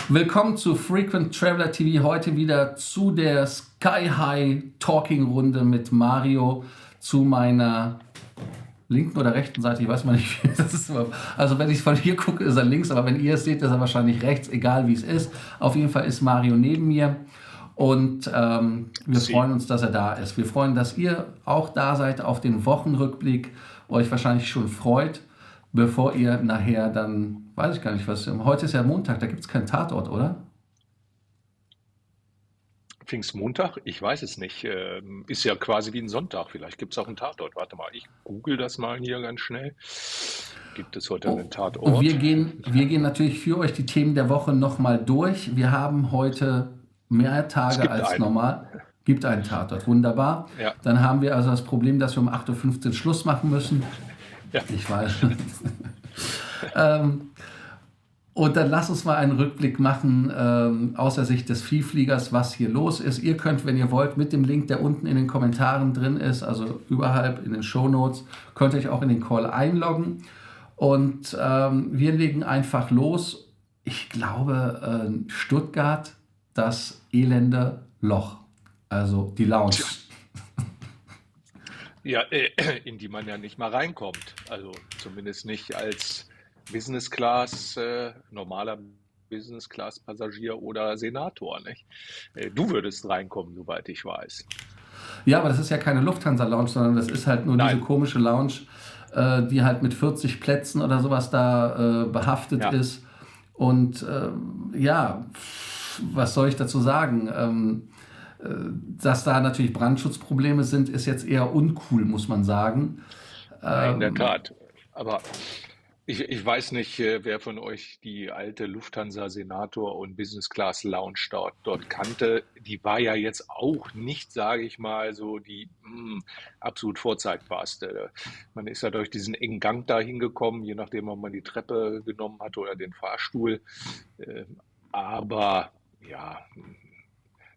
Willkommen zu Frequent Traveler TV, heute wieder zu der Sky High Talking Runde mit Mario zu meiner linken oder rechten Seite, ich weiß mal nicht, wie das ist. Also wenn ich von hier gucke, ist er links, aber wenn ihr es seht, ist er wahrscheinlich rechts, egal wie es ist. Auf jeden Fall ist Mario neben mir und wir freuen uns, dass er da ist. Wir freuen, dass ihr auch da seid, auf den Wochenrückblick euch wahrscheinlich schon freut, bevor ihr nachher dann, weiß ich gar nicht was, heute ist ja Montag, da gibt es keinen Tatort, oder? Pfingstmontag? Ich weiß es nicht. Ist ja quasi wie ein Sonntag. Vielleicht gibt es auch einen Tatort. Warte mal, ich google das mal hier ganz schnell. Gibt es heute einen Tatort? Wir gehen natürlich für euch die Themen der Woche nochmal durch. Wir haben heute mehr Tage als einen. normal. Gibt einen Tatort, wunderbar. Ja. Dann haben wir also das Problem, dass wir um 8:15 Uhr Schluss machen müssen. Ja. Ich weiß. Und dann lasst uns mal einen Rückblick machen aus der Sicht des Vielfliegers, was hier los ist. Ihr könnt, wenn ihr wollt, mit dem Link, der unten in den Kommentaren drin ist, also überhalb in den Shownotes, könnt ihr euch auch in den Call einloggen. Und wir legen einfach los. Ich glaube, Stuttgart, das elende Loch, also die Lounge. Ja, in die man ja nicht mal reinkommt. Also zumindest nicht als Business Class, normaler Business Class Passagier oder Senator, nicht? Du würdest reinkommen, soweit ich weiß. Ja, aber das ist ja keine Lufthansa-Lounge, sondern das ist halt nur Nein. diese komische Lounge, die halt mit 40 Plätzen oder sowas da behaftet ist. Und ja, was soll ich dazu sagen? Dass da natürlich Brandschutzprobleme sind, ist jetzt eher uncool, muss man sagen. In der Tat. Aber ich weiß nicht, wer von euch die alte Lufthansa Senator und Business Class Lounge dort kannte. Die war ja jetzt auch nicht, sage ich mal, so die absolut vorzeigbarste. Man ist ja durch diesen engen Gang da hingekommen, je nachdem, ob man die Treppe genommen hat oder den Fahrstuhl. Aber ja,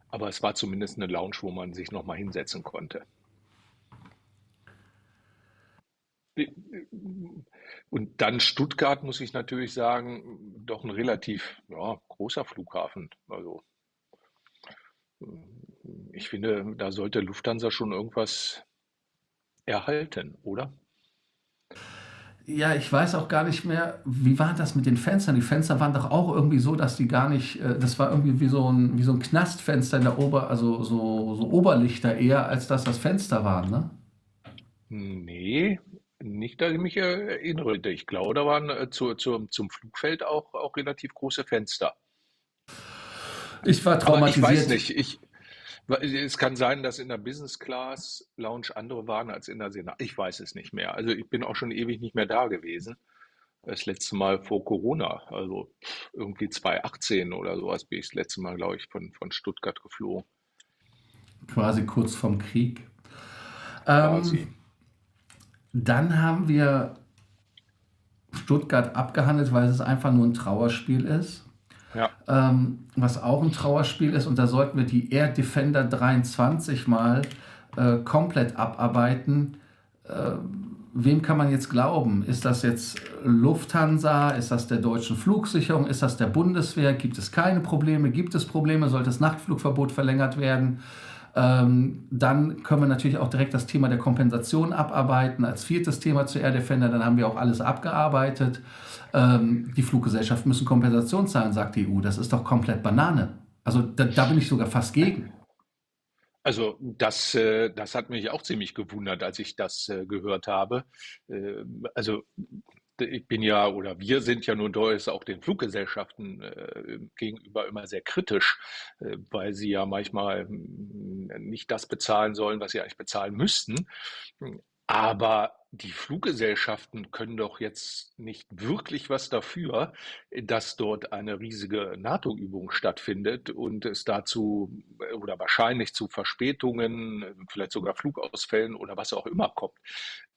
aber es war zumindest eine Lounge, wo man sich nochmal hinsetzen konnte. Und dann Stuttgart, muss ich natürlich sagen, doch ein relativ großer Flughafen. Also ich finde, da sollte Lufthansa schon irgendwas erhalten, oder? Ja, ich weiß auch gar nicht mehr, wie war das mit den Fenstern? Die Fenster waren doch auch irgendwie so, dass die gar nicht, das war irgendwie wie so ein Knastfenster in der also so Oberlichter eher, als dass das Fenster waren, ne? Nee, nicht, dass ich mich erinnere. Ich glaube, da waren zum Flugfeld auch relativ große Fenster. Ich war Aber ich weiß traumatisiert. nicht, es kann sein, dass in der Business Class Lounge andere waren als in der Senat. Ich weiß es nicht mehr. Also ich bin auch schon ewig nicht mehr da gewesen. Das letzte Mal vor Corona, also irgendwie 2018 oder sowas, bin ich das letzte Mal, glaube ich, von Stuttgart geflogen. Quasi kurz vorm Krieg. Quasi. Dann haben wir Stuttgart abgehandelt, weil es einfach nur ein Trauerspiel ist. Ja, Was auch ein Trauerspiel ist, und da sollten wir die Air Defender 23 mal komplett abarbeiten. Wem kann man jetzt glauben? Ist das jetzt Lufthansa? Ist das der deutschen Flugsicherung? Ist das der Bundeswehr? Gibt es keine Probleme? Gibt es Probleme? Sollte das Nachtflugverbot verlängert werden? Dann können wir natürlich auch direkt das Thema der Kompensation abarbeiten. Als viertes Thema zu Air Defender, dann haben wir auch alles abgearbeitet. Die Fluggesellschaften müssen Kompensation zahlen, sagt die EU. Das ist doch komplett Banane. Also da bin ich sogar fast gegen. also das hat mich auch ziemlich gewundert, als ich das gehört habe. Also ich bin ja oder wir sind ja nun durchaus auch den Fluggesellschaften gegenüber immer sehr kritisch, weil sie ja manchmal nicht das bezahlen sollen, was sie eigentlich bezahlen müssten. Aber die Fluggesellschaften können doch jetzt nicht wirklich was dafür, dass dort eine riesige NATO-Übung stattfindet und es dazu oder wahrscheinlich zu Verspätungen, vielleicht sogar Flugausfällen oder was auch immer kommt.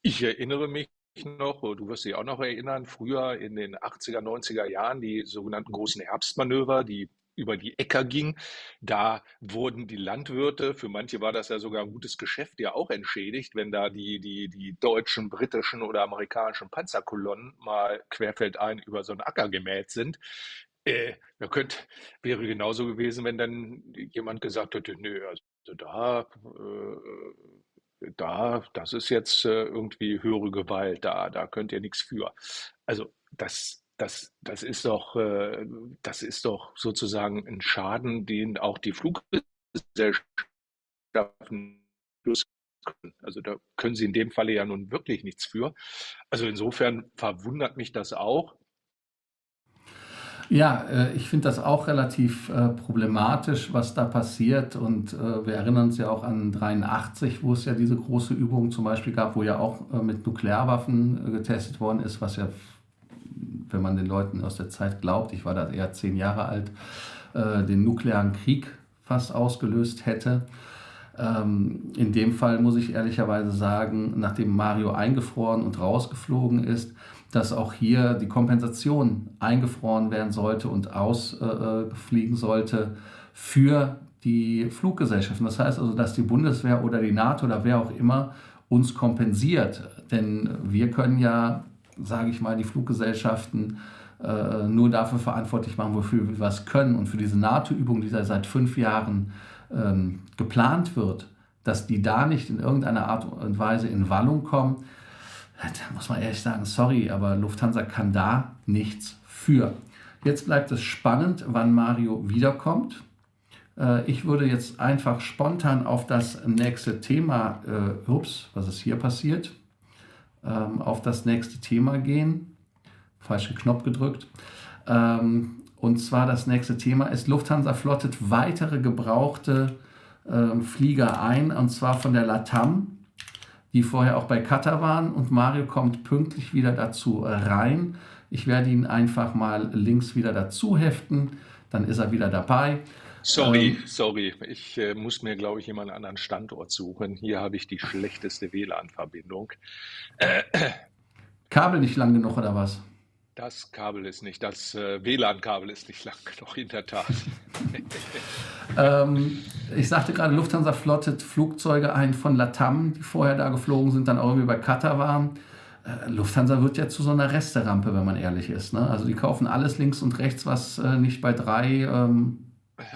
Ich erinnere mich noch, du wirst dich auch noch erinnern, früher in den 80er, 90er Jahren die sogenannten großen Herbstmanöver, die über die Äcker ging. Da wurden die Landwirte, für manche war das ja sogar ein gutes Geschäft, ja auch entschädigt, wenn da die deutschen, britischen oder amerikanischen Panzerkolonnen mal querfeldein über so einen Acker gemäht sind. Da wäre genauso gewesen, wenn dann jemand gesagt hätte, nö, also das ist jetzt irgendwie höhere Gewalt, da könnt ihr nichts für. Also das ist doch sozusagen ein Schaden, den auch die Fluggesellschaften plus können. Also da können sie in dem Falle ja nun wirklich nichts für. Also insofern verwundert mich das auch. Ja, ich finde das auch relativ problematisch, was da passiert. Und wir erinnern uns ja auch an 83, wo es ja diese große Übung zum Beispiel gab, wo ja auch mit Nuklearwaffen getestet worden ist, was ja, wenn man den Leuten aus der Zeit glaubt, ich war da eher 10 Jahre alt, den nuklearen Krieg fast ausgelöst hätte. In dem Fall muss ich ehrlicherweise sagen, nachdem Mario eingefroren und rausgeflogen ist, dass auch hier die Kompensation eingefroren werden sollte und ausfliegen sollte für die Fluggesellschaften. Das heißt also, dass die Bundeswehr oder die NATO oder wer auch immer uns kompensiert. Denn wir können ja, sage ich mal, die Fluggesellschaften nur dafür verantwortlich machen, wofür wir was können. Und für diese NATO-Übung, die seit 5 Jahren geplant wird, dass die da nicht in irgendeiner Art und Weise in Wallung kommen, da muss man ehrlich sagen, sorry, aber Lufthansa kann da nichts für. Jetzt bleibt es spannend, wann Mario wiederkommt. Ich würde jetzt einfach spontan auf das nächste Thema, was ist hier passiert, auf das nächste Thema gehen. Falschen Knopf gedrückt. Und zwar das nächste Thema ist, Lufthansa flottet weitere gebrauchte Flieger ein, und zwar von der LATAM, die vorher auch bei Qatar waren, und Mario kommt pünktlich wieder dazu rein. Ich werde ihn einfach mal links wieder dazu heften, dann ist er wieder dabei. Sorry, ich muss mir, glaube ich, jemanden anderen Standort suchen. Hier habe ich die schlechteste WLAN-Verbindung. Kabel nicht lang genug oder was? Das Kabel ist nicht, das WLAN-Kabel ist nicht lang genug, in der Tat. Ich sagte gerade, Lufthansa flottet Flugzeuge ein von LATAM, die vorher da geflogen sind, dann auch irgendwie bei Qatar waren. Lufthansa wird ja zu so einer Resterampe, wenn man ehrlich ist. Ne? Also die kaufen alles links und rechts, was nicht bei 3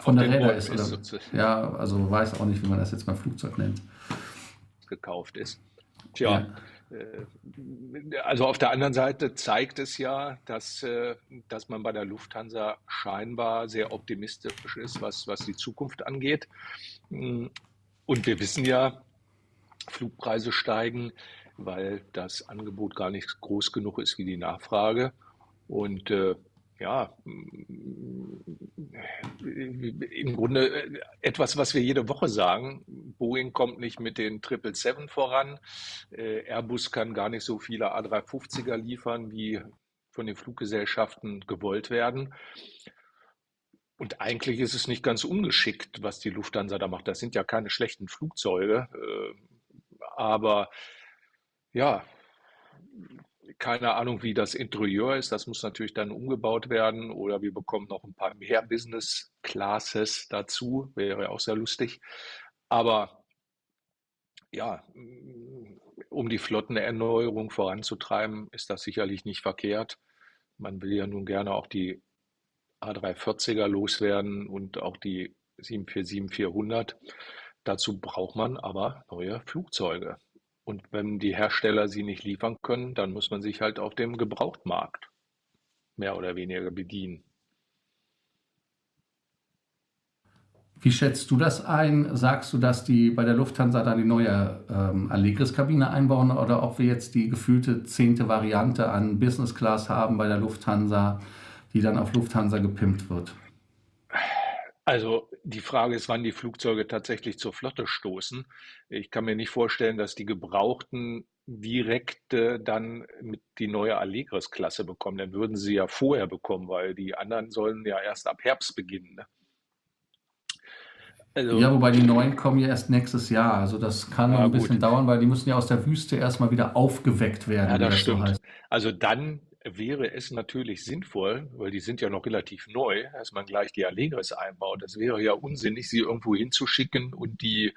von der Räder ist. Oder, ja, also weiß auch nicht, wie man das jetzt beim Flugzeug nennt. Gekauft ist. Tja, also auf der anderen Seite zeigt es ja, dass man bei der Lufthansa scheinbar sehr optimistisch ist, was die Zukunft angeht. Und wir wissen ja, Flugpreise steigen, weil das Angebot gar nicht groß genug ist wie die Nachfrage. Und ja, im Grunde etwas, was wir jede Woche sagen. Boeing kommt nicht mit den 777 voran. Airbus kann gar nicht so viele A350er liefern, wie von den Fluggesellschaften gewollt werden. Und eigentlich ist es nicht ganz ungeschickt, was die Lufthansa da macht. Das sind ja keine schlechten Flugzeuge, aber ja, keine Ahnung, wie das Interieur ist. Das muss natürlich dann umgebaut werden oder wir bekommen noch ein paar mehr Business Classes dazu. Wäre auch sehr lustig. Aber ja, um die Flottenerneuerung voranzutreiben, ist das sicherlich nicht verkehrt. Man will ja nun gerne auch die A340er loswerden und auch die 747-400. Dazu braucht man aber neue Flugzeuge. Und wenn die Hersteller sie nicht liefern können, dann muss man sich halt auf dem Gebrauchtmarkt mehr oder weniger bedienen. Wie schätzt du das ein? Sagst du, dass die bei der Lufthansa da die neue Allegris-Kabine einbauen oder ob wir jetzt die gefühlte 10. Variante an Business Class haben bei der Lufthansa, die dann auf Lufthansa gepimpt wird? Also die Frage ist, wann die Flugzeuge tatsächlich zur Flotte stoßen. Ich kann mir nicht vorstellen, dass die gebrauchten direkt dann mit die neue Allegris-Klasse bekommen. Dann würden sie ja vorher bekommen, weil die anderen sollen ja erst ab Herbst beginnen. Ne? Also, Ja, wobei die neuen kommen ja erst nächstes Jahr. Also das kann noch ja ein gut, bisschen dauern, weil die müssen ja aus der Wüste erstmal wieder aufgeweckt ja, werden, wie das das so stimmt. heißt. Also dann wäre es natürlich sinnvoll, weil die sind ja noch relativ neu, dass man gleich die Allegris einbaut. Das wäre ja unsinnig, sie irgendwo hinzuschicken und die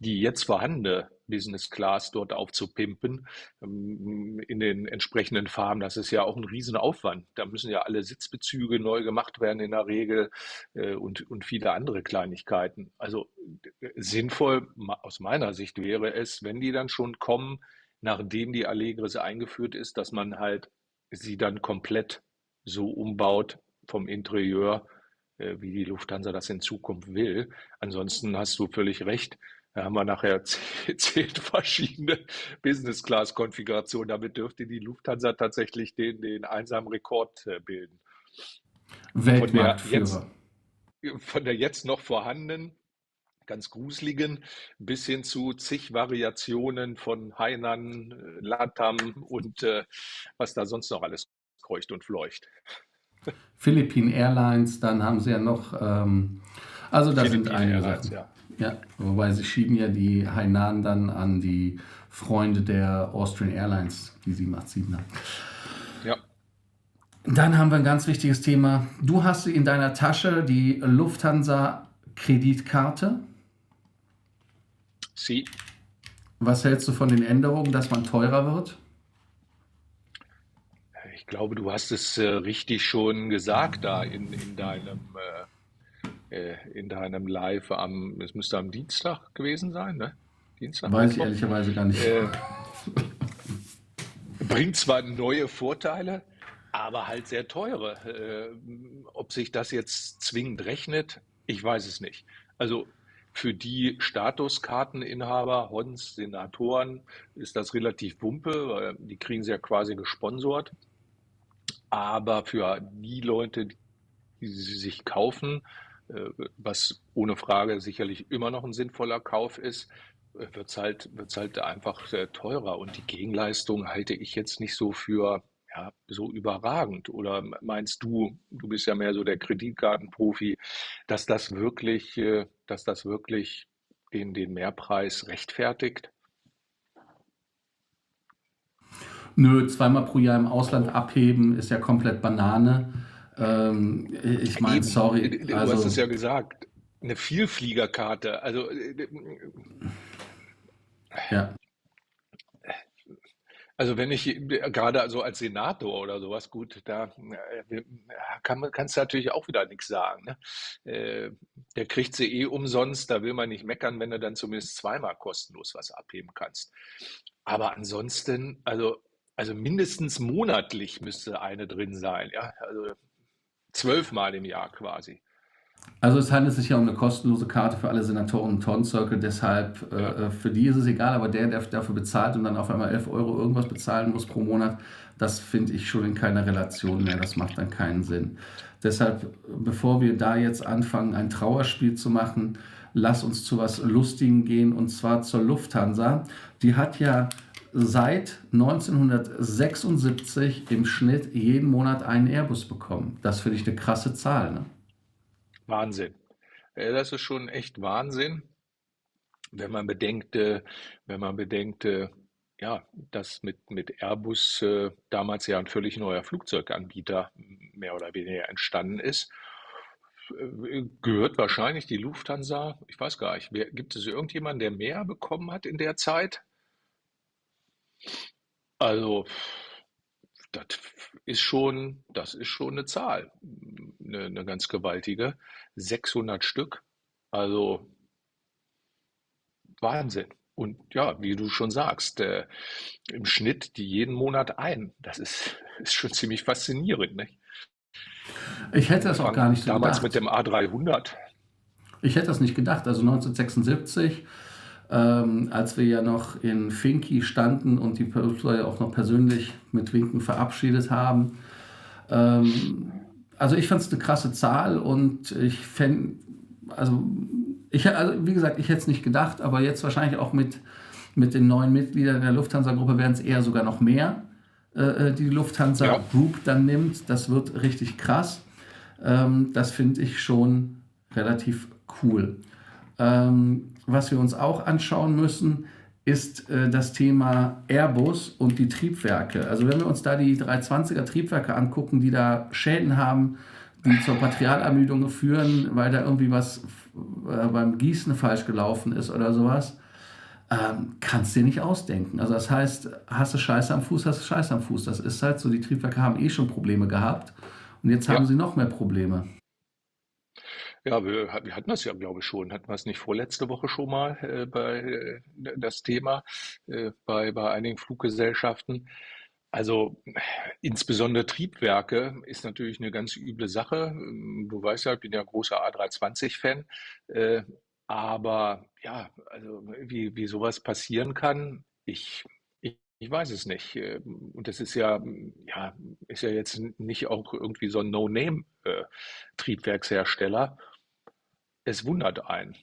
jetzt vorhandene Business Class dort aufzupimpen in den entsprechenden Farben. Das ist ja auch ein Riesenaufwand. Da müssen ja alle Sitzbezüge neu gemacht werden in der Regel und viele andere Kleinigkeiten. Also sinnvoll aus meiner Sicht wäre es, wenn die dann schon kommen, nachdem die Allegris eingeführt ist, dass man halt sie dann komplett so umbaut vom Interieur, wie die Lufthansa das in Zukunft will. Ansonsten hast du völlig recht. Da haben wir nachher 10 verschiedene Business-Class-Konfigurationen. Damit dürfte die Lufthansa tatsächlich den einsamen Rekord bilden. Von der Weltmarktführer. jetzt, von der jetzt noch vorhandenen ganz gruseligen bis hin zu zig Variationen von Hainan, Latam und was da sonst noch alles kreucht und fleucht. Philippine Airlines, dann haben sie ja noch, also da sind Philippine einige Airlines, Sachen. ja. Ja, wobei sie schieben ja die Hainan dann an die Freunde der Austrian Airlines, die 787er. Ja, Dann haben wir ein ganz wichtiges Thema. Du hast in deiner Tasche die Lufthansa-Kreditkarte. sie. Was hältst du von den Änderungen, dass man teurer wird? Ich glaube, du hast es richtig schon gesagt da in deinem Live es müsste am Dienstag gewesen sein, ne? Dienstag, Weiß ich Mittwoch. ehrlicherweise gar nicht. Äh, Bringt zwar neue Vorteile, aber halt sehr teure. Ob sich das jetzt zwingend rechnet, ich weiß es nicht. Also für die Statuskarteninhaber, Hons, Senatoren, ist das relativ Wumpe, weil die kriegen sie ja quasi gesponsert. Aber für die Leute, die sie sich kaufen, was ohne Frage sicherlich immer noch ein sinnvoller Kauf ist, wird's halt einfach teurer. Und die Gegenleistung halte ich jetzt nicht so für ja, so überragend. Oder meinst du, du bist ja mehr so der Kreditkartenprofi, dass das wirklich den Mehrpreis rechtfertigt? Nö, zweimal pro Jahr im Ausland abheben ist ja komplett Banane. Ich meine, Eben, sorry, du hast es also ja gesagt, eine Vielfliegerkarte. Also ja. Also wenn ich gerade so als Senator oder sowas, gut, kannst du natürlich auch wieder nichts sagen. Ne? Der kriegt sie eh umsonst, da will man nicht meckern, wenn du dann zumindest zweimal kostenlos was abheben kannst. Aber ansonsten, also mindestens monatlich müsste eine drin sein, ja, also 12-mal im Jahr quasi. Also es handelt sich ja um eine kostenlose Karte für alle Senatoren und Town Circle, deshalb Ja, für die ist es egal, aber der dafür bezahlt und dann auf einmal 11 Euro irgendwas bezahlen muss pro Monat, das finde ich schon in keiner Relation mehr, das macht dann keinen Sinn. Deshalb, bevor wir da jetzt anfangen, ein Trauerspiel zu machen, lass uns zu was Lustigem gehen und zwar zur Lufthansa. Die hat ja seit 1976 im Schnitt jeden Monat einen Airbus bekommen. Das finde ich eine krasse Zahl, ne? Wahnsinn. Das ist schon echt Wahnsinn. Wenn man bedenkt, ja, dass mit Airbus damals ja ein völlig neuer Flugzeuganbieter mehr oder weniger entstanden ist, gehört wahrscheinlich die Lufthansa, ich weiß gar nicht, gibt es irgendjemanden, der mehr bekommen hat in der Zeit? Also, das das ist schon eine Zahl, eine ganz gewaltige. 600 Stück, also Wahnsinn. Und ja, wie du schon sagst, im Schnitt die jeden Monat ein. Das ist schon ziemlich faszinierend, nicht? Ich hätte das auch gar Angefangen nicht so damals mit gedacht. dem A300. Ich hätte das nicht gedacht. Also 1976, als wir ja noch in Finki standen und die Pölsler auch noch persönlich mit Winken verabschiedet haben. Also ich fand es eine krasse Zahl und ich fände, also, also wie gesagt, ich hätte es nicht gedacht, aber jetzt wahrscheinlich auch mit Mit den neuen Mitgliedern der Lufthansa-Gruppe werden es eher sogar noch mehr, die Lufthansa Ja, Group dann nimmt. Das wird richtig krass. Das finde ich schon relativ cool. Was wir uns auch anschauen müssen, ist das Thema Airbus und die Triebwerke. Also wenn wir uns da die 320er Triebwerke angucken, die da Schäden haben, die zur Materialermüdung führen, weil da irgendwie was beim Gießen falsch gelaufen ist oder sowas, kannst du dir nicht ausdenken. Also das heißt, hast du Scheiße am Fuß, hast du Scheiße am Fuß. Das ist halt so, die Triebwerke haben eh schon Probleme gehabt und jetzt haben ja. sie noch mehr Probleme. Ja, wir hatten das ja, glaube ich, schon. Hatten wir es nicht vorletzte Woche schon mal das Thema bei einigen Fluggesellschaften? Also insbesondere Triebwerke ist natürlich eine ganz üble Sache. Du weißt ja, ich bin ja großer A320-Fan. Äh, aber ja, also wie sowas passieren kann, ich weiß es nicht. Und das ist ja jetzt nicht auch irgendwie so ein No-Name-Triebwerkshersteller. Es wundert einen.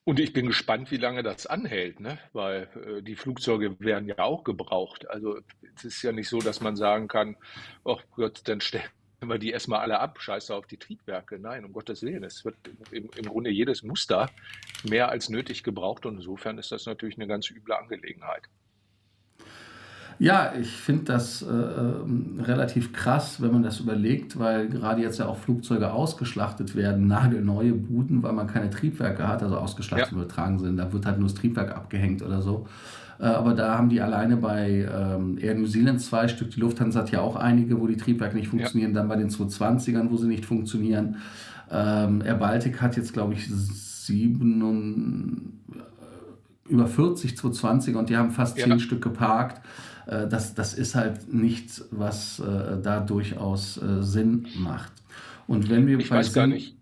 Und ich bin gespannt, wie lange das anhält, ne? Weil die Flugzeuge werden ja auch gebraucht. Also es ist ja nicht so, dass man sagen kann, ach Gott, dann stellen wir die erstmal alle ab, scheiße auf die Triebwerke. Nein, um Gottes Willen. Es wird im Grunde jedes Muster mehr als nötig gebraucht und insofern ist das natürlich eine ganz üble Angelegenheit. Ja, ich finde das relativ krass, wenn man das überlegt, weil gerade jetzt ja auch Flugzeuge ausgeschlachtet werden, nagelneue Buden, weil man keine Triebwerke hat, also ausgeschlachtet Ja, im übertragen sind, da wird halt nur das Triebwerk abgehängt oder so. Aber da haben die alleine bei Air New Zealand 2 Stück, die Lufthansa hat ja auch einige, wo die Triebwerke nicht ja, funktionieren, dann bei den 220ern, wo sie nicht funktionieren. Air Baltic hat jetzt, glaube ich, über 40 220er und die haben fast 10 ja. Stück geparkt. Das ist halt nichts, was da durchaus Sinn macht. Und wenn wir Ich bei weiß gar Sinn, nicht,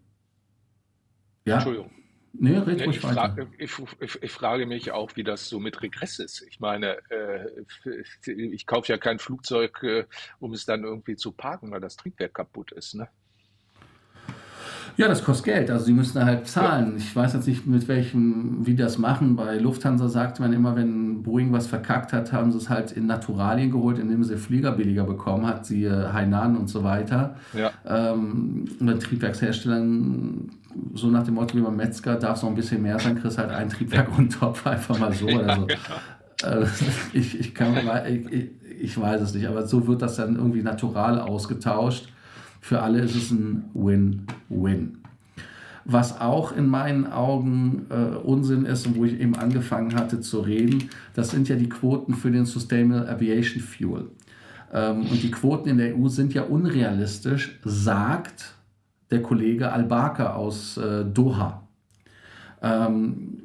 ja, Entschuldigung. ne, red Ne, ruhig weiter. ich frage mich auch, wie das so mit Regress ist. Ich meine, ich kaufe ja kein Flugzeug, um es dann irgendwie zu parken, weil das Triebwerk kaputt ist, ne? Ja, das kostet Geld. Also sie müssen halt Ja, zahlen. Ich weiß jetzt nicht, wie die das machen. Bei Lufthansa sagt man immer, wenn Boeing was verkackt hat, haben sie es halt in Naturalien geholt, indem sie Flieger billiger bekommen hat, siehe Hainan und so weiter. ja, Bei Triebwerksherstellern, so nach dem Motto wie beim Metzger, darf es noch ein bisschen mehr sein, kriegst halt ein Triebwerk und einen Topf, einfach mal so oder ja, so. genau. Äh, ich weiß es nicht, aber so wird das dann irgendwie natural ausgetauscht. Für alle ist es ein Win-Win. Was auch in meinen Augen Unsinn ist und wo ich eben angefangen hatte zu reden, das sind ja die Quoten für den Sustainable Aviation Fuel. Und die Quoten in der EU sind ja unrealistisch, sagt der Kollege Al-Baker aus Doha. Ähm,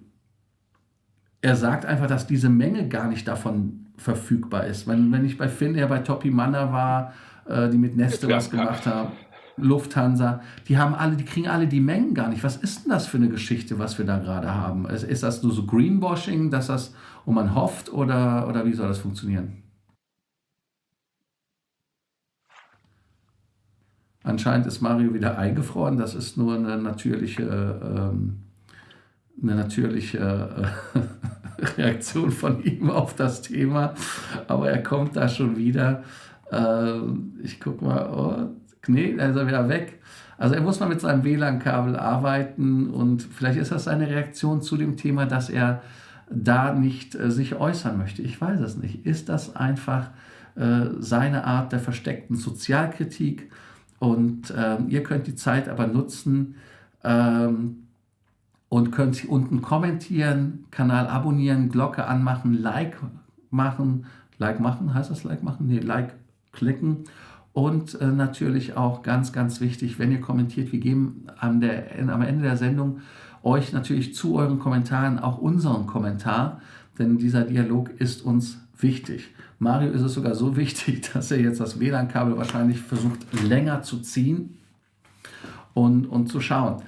Er sagt einfach, dass diese Menge gar nicht davon verfügbar ist. Wenn ich bei Finnair, bei Topi Manner war, die mit Jetzt Neste was werden kann. gemacht haben, Lufthansa, die kriegen alle die Mengen gar nicht. Was ist denn das für eine Geschichte, was wir da gerade haben? Ist das nur so Greenwashing, und man hofft, oder wie soll das funktionieren? Anscheinend ist Mario wieder eingefroren. Das ist nur eine natürliche Reaktion von ihm auf das Thema. Aber er kommt da schon wieder. Ich guck mal, oh, nee, da ist er wieder weg. Also er muss mal mit seinem WLAN-Kabel arbeiten und vielleicht ist das seine Reaktion zu dem Thema, dass er da nicht sich äußern möchte. Ich weiß es nicht. Ist das einfach seine Art der versteckten Sozialkritik? Und ihr könnt die Zeit aber nutzen, ähm, und könnt hier unten kommentieren, Kanal abonnieren, Glocke anmachen, Like machen, heißt das Like machen? Nee, Like klicken und natürlich auch ganz, ganz wichtig, wenn ihr kommentiert, wir geben am Ende der Sendung euch natürlich zu euren Kommentaren auch unseren Kommentar, denn dieser Dialog ist uns wichtig. Mario ist es sogar so wichtig, dass er jetzt das WLAN-Kabel wahrscheinlich versucht länger zu ziehen und zu schauen.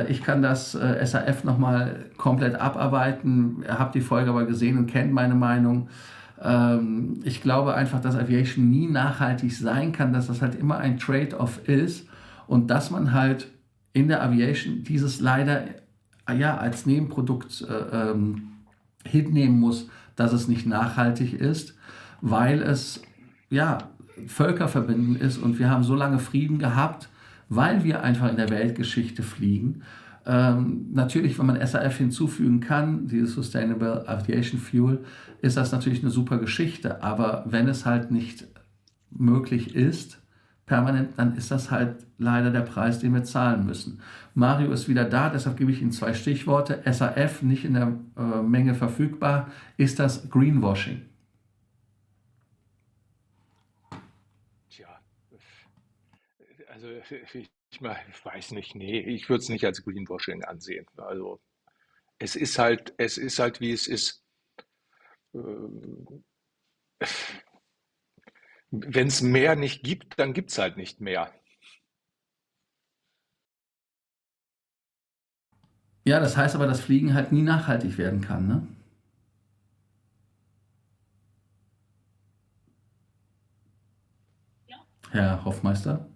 Ich kann das SAF nochmal komplett abarbeiten. Ihr habt die Folge aber gesehen und kennt meine Meinung. Ich glaube einfach, dass Aviation nie nachhaltig sein kann, dass das halt immer ein Trade-off ist und dass man halt in der Aviation dieses leider ja, als Nebenprodukt hinnehmen muss, dass es nicht nachhaltig ist, weil es ja völkerverbindend ist und wir haben so lange Frieden gehabt, weil wir einfach in der Weltgeschichte fliegen. Natürlich, wenn man SAF hinzufügen kann, dieses Sustainable Aviation Fuel, ist das natürlich eine super Geschichte. Aber wenn es halt nicht möglich ist, permanent, dann ist das halt leider der Preis, den wir zahlen müssen. Mario ist wieder da, deshalb gebe ich Ihnen 2 Stichworte. SAF nicht in der Menge verfügbar. Ist das Greenwashing? Tja, also ich weiß nicht, nee, ich würde es nicht als Greenwashing ansehen. Also es ist halt, wie es ist. Wenn es mehr nicht gibt, dann gibt es halt nicht mehr. Ja, das heißt aber, dass Fliegen halt nie nachhaltig werden kann, ne? Herr Hoffmeister?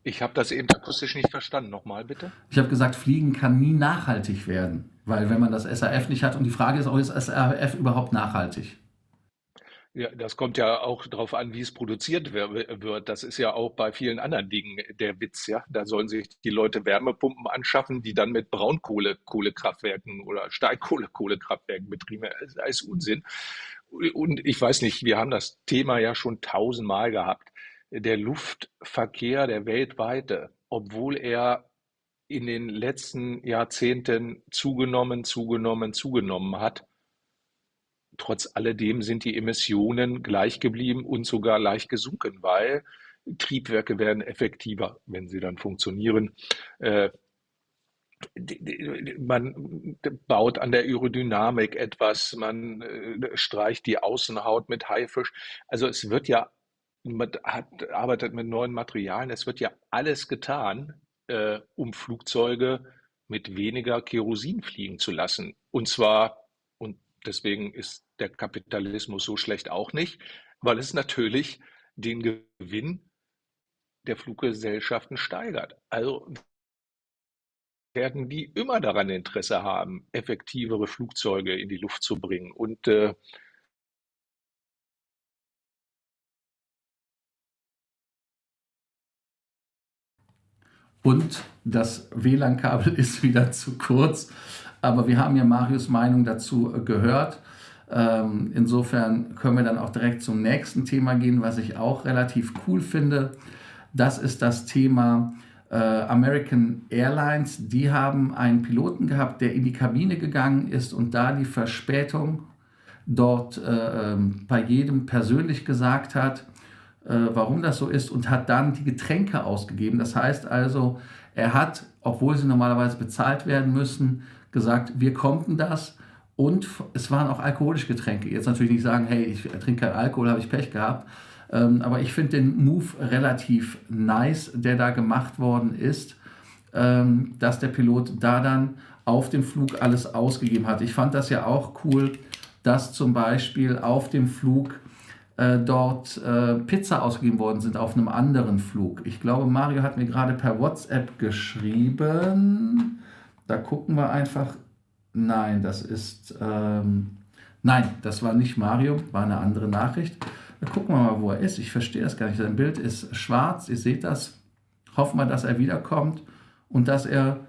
Ich habe das eben akustisch nicht verstanden. Nochmal bitte. Ich habe gesagt, Fliegen kann nie nachhaltig werden, weil wenn man das SAF nicht hat und die Frage ist auch, ist SAF überhaupt nachhaltig? Ja, das kommt ja auch darauf an, wie es produziert wird. Das ist ja auch bei vielen anderen Dingen der Witz, ja. Da sollen sich die Leute Wärmepumpen anschaffen, die dann mit Braunkohle-Kohlekraftwerken oder Steinkohle-Kohlekraftwerken betrieben werden. Das ist alles Unsinn. Und ich weiß nicht, wir haben das Thema ja schon tausendmal gehabt. Der Luftverkehr, der weltweite, obwohl er in den letzten Jahrzehnten zugenommen hat, trotz alledem sind die Emissionen gleich geblieben und sogar leicht gesunken, weil Triebwerke werden effektiver, wenn sie dann funktionieren. Äh, Man baut an der Aerodynamik etwas, man streicht die Außenhaut mit Haifisch. Also es wird ja, arbeitet mit neuen Materialien, es wird ja alles getan, um Flugzeuge mit weniger Kerosin fliegen zu lassen. Und zwar, und deswegen ist der Kapitalismus so schlecht auch nicht, weil es natürlich den Gewinn der Fluggesellschaften steigert. Also werden die immer daran Interesse haben, effektivere Flugzeuge in die Luft zu bringen. Und Und das WLAN-Kabel ist wieder zu kurz. Aber wir haben ja Marius Meinung dazu gehört. Insofern können wir dann auch direkt zum nächsten Thema gehen, was ich auch relativ cool finde. Das ist das Thema American Airlines. Die haben einen Piloten gehabt, der in die Kabine gegangen ist und da die Verspätung dort bei jedem persönlich gesagt hat, warum das so ist und hat dann die Getränke ausgegeben. Das heißt also, er hat, obwohl sie normalerweise bezahlt werden müssen, gesagt, wir konnten das und es waren auch alkoholische Getränke. Jetzt natürlich nicht sagen, hey, ich trinke keinen Alkohol, habe ich Pech gehabt. Aber ich finde den Move relativ nice, der da gemacht worden ist, dass der Pilot da dann auf dem Flug alles ausgegeben hat. Ich fand das ja auch cool, dass zum Beispiel auf dem Flug dort Pizza ausgegeben worden sind auf einem anderen Flug. Ich glaube, Mario hat mir gerade per WhatsApp geschrieben. Da gucken wir einfach. Nein, nein, das war nicht Mario, war eine andere Nachricht. Da gucken wir mal, wo er ist. Ich verstehe das gar nicht. Sein Bild ist schwarz, ihr seht das. Hoffen wir, dass er wiederkommt und dass er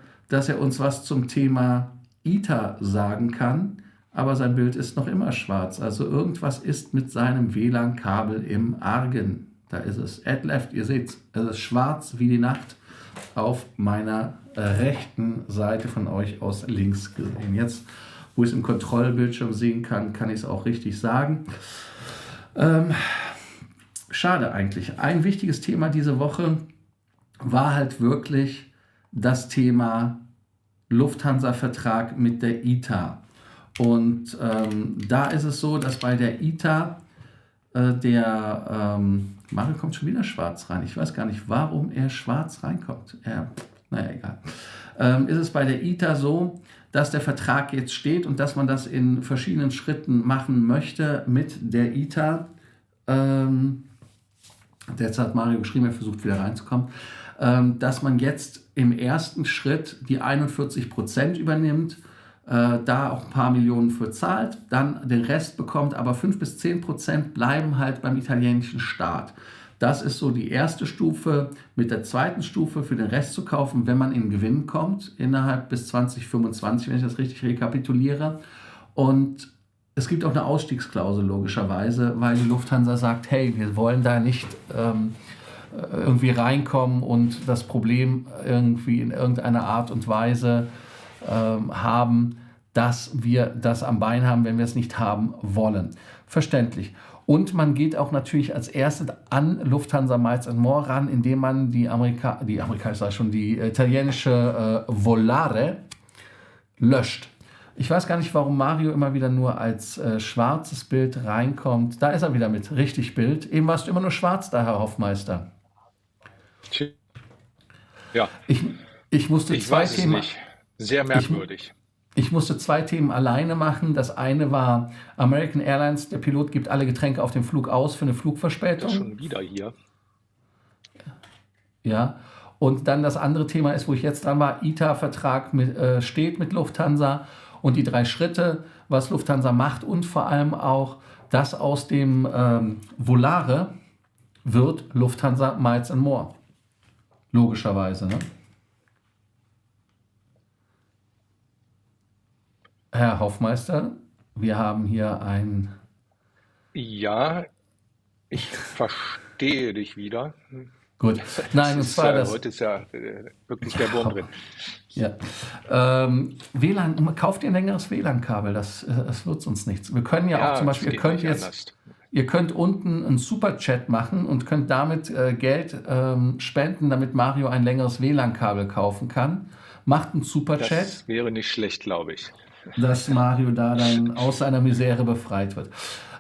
uns was zum Thema ITER sagen kann. Aber sein Bild ist noch immer schwarz. Also irgendwas ist mit seinem WLAN-Kabel im Argen. Da ist es. Add left, ihr seht es ist schwarz wie die Nacht auf meiner rechten Seite von euch aus links gesehen. Jetzt, wo ich es im Kontrollbildschirm sehen kann, kann ich es auch richtig sagen. Schade eigentlich. Ein wichtiges Thema diese Woche war halt wirklich das Thema Lufthansa-Vertrag mit der ITA. Und da ist es so, dass bei der ITA Mario kommt schon wieder schwarz rein. Ich weiß gar nicht, warum er schwarz reinkommt. Naja, egal. Ist es bei der ITA so, dass der Vertrag jetzt steht und dass man das in verschiedenen Schritten machen möchte mit der ITA. Jetzt hat Mario geschrieben, er versucht wieder reinzukommen, dass man jetzt im ersten Schritt die 41% übernimmt, da auch ein paar Millionen für zahlt, dann den Rest bekommt, aber 5 bis 10% bleiben halt beim italienischen Staat. Das ist so die erste Stufe. Mit der zweiten Stufe für den Rest zu kaufen, wenn man in Gewinn kommt, innerhalb bis 2025, wenn ich das richtig rekapituliere. Und es gibt auch eine Ausstiegsklausel logischerweise, weil die Lufthansa sagt, hey, wir wollen da nicht irgendwie reinkommen und das Problem irgendwie in irgendeiner Art und Weise haben, dass wir das am Bein haben, wenn wir es nicht haben wollen. Verständlich. Und man geht auch natürlich als erstes an Lufthansa Miles More ran, indem man die italienische Volare löscht. Ich weiß gar nicht, warum Mario immer wieder nur als schwarzes Bild reinkommt. Da ist er wieder mit richtig Bild. Eben warst du immer nur schwarz da, Herr Hoffmeister. Ja, Ich, ich musste ich zwei weiß es Themen, nicht. Sehr ich, merkwürdig. ich musste zwei Themen alleine machen. Das eine war American Airlines, der Pilot gibt alle Getränke auf dem Flug aus für eine Das Flugverspätung. schon wieder hier. Ja. Und dann das andere Thema ist, wo ich jetzt dran war, ITA-Vertrag steht mit Lufthansa und die 3 Schritte, was Lufthansa macht und vor allem auch, dass aus dem Volare wird Lufthansa Miles More. Logischerweise. Ne? Herr Hoffmeister, wir haben hier ein... Ja, ich verstehe dich wieder. Gut. Nein, und zwar das... Heute ist ja wirklich der Wurm drin. Ja. WLAN, kauft ihr ein längeres WLAN-Kabel, das wird uns nichts. Wir können ja auch zum Ja, es Beispiel, geht nicht anders. ihr könnt unten einen Superchat machen und könnt damit Geld spenden, damit Mario ein längeres WLAN-Kabel kaufen kann. Macht einen Superchat, Das wäre nicht schlecht, glaube ich. dass Mario da dann aus seiner Misere befreit wird.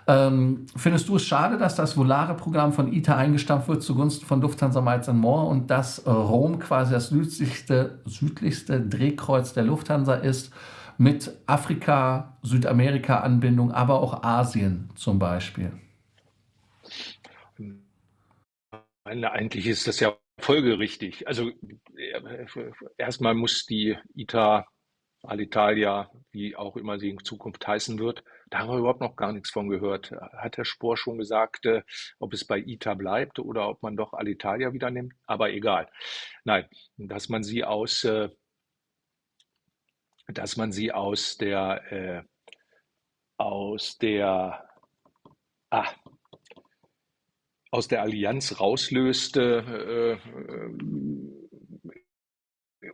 Findest du es schade, dass das Volare-Programm von ITA eingestampft wird zugunsten von Lufthansa Miles More und dass Rom quasi das südlichste Drehkreuz der Lufthansa ist, mit Afrika, Südamerika-Anbindung, aber auch Asien zum Beispiel? Eigentlich ist das ja folgerichtig. Also erstmal muss die ITA, Alitalia, wie auch immer sie in Zukunft heißen wird, da haben wir überhaupt noch gar nichts von gehört. Hat Herr Spohr schon gesagt, ob es bei ITA bleibt oder ob man doch Alitalia wieder nimmt? Aber egal. Nein, dass man sie aus aus der, ah, aus der Allianz rauslöst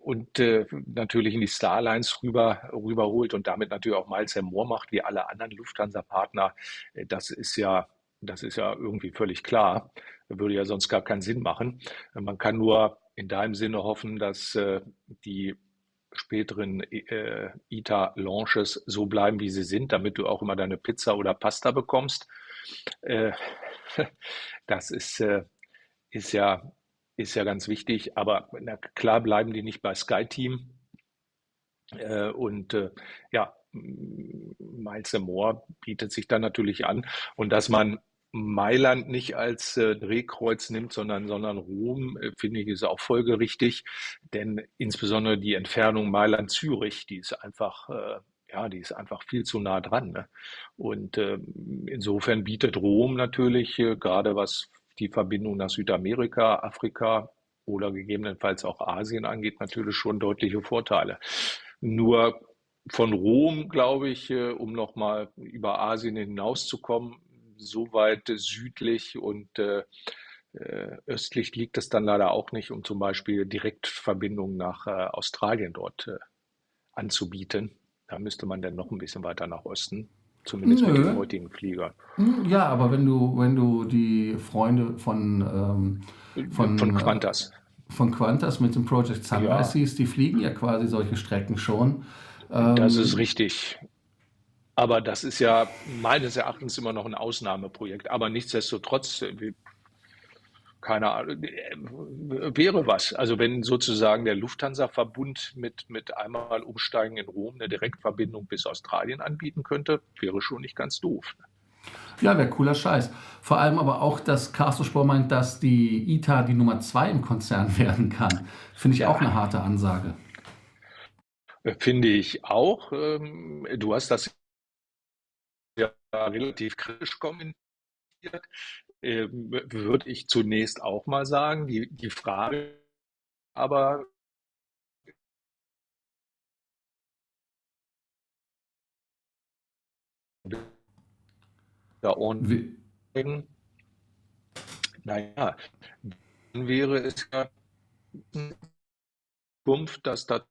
und natürlich in die Starlines rüberholt und damit natürlich auch Miles More macht, wie alle anderen Lufthansa-Partner. Das ist ja, das ist ja irgendwie völlig klar. Würde ja sonst gar keinen Sinn machen. Man kann nur in deinem Sinne hoffen, dass die späteren ITA-Launches so bleiben, wie sie sind, damit du auch immer deine Pizza oder Pasta bekommst. Äh, Das ist ja, ist ja ganz wichtig, aber na klar bleiben die nicht bei SkyTeam. Und ja, Miles More bietet sich dann natürlich an. Und dass man Mailand nicht als Drehkreuz nimmt, sondern Rom, finde ich, ist auch folgerichtig. Denn insbesondere die Entfernung Mailand-Zürich, die ist einfach, ja, die ist einfach viel zu nah dran. Ne? Und insofern bietet Rom natürlich, gerade was die Verbindung nach Südamerika, Afrika oder gegebenenfalls auch Asien angeht, natürlich schon deutliche Vorteile. Nur von Rom, glaube ich, um nochmal über Asien hinauszukommen, so weit südlich und östlich liegt es dann leider auch nicht, um zum Beispiel Direktverbindungen nach Australien dort anzubieten. Da müsste man dann noch ein bisschen weiter nach Osten, zumindest mit Nö. den heutigen Fliegern. Ja, aber wenn du die Freunde Von von, äh, Qantas. von Qantas mit dem Project Sunrise Ja, siehst, die fliegen ja quasi solche Strecken schon. das ist Ähm, richtig. Aber das ist ja meines Erachtens immer noch ein Ausnahmeprojekt. Aber nichtsdestotrotz, keine Ahnung, wäre was. Also wenn sozusagen der Lufthansa-Verbund mit einmal Umsteigen in Rom eine Direktverbindung bis Australien anbieten könnte, wäre schon nicht ganz doof. Ja, wäre cooler Scheiß. Vor allem aber auch, dass Castospor meint, dass die ITA die Nummer 2 im Konzern werden kann. Finde ich auch Ja, eine harte Ansage. finde ich auch. Du hast das ja relativ kritisch kommentiert. Würde ich zunächst auch mal sagen. Die Frage aber da ordentlich, Wie- naja, dann wäre es ja in Zukunft, dass da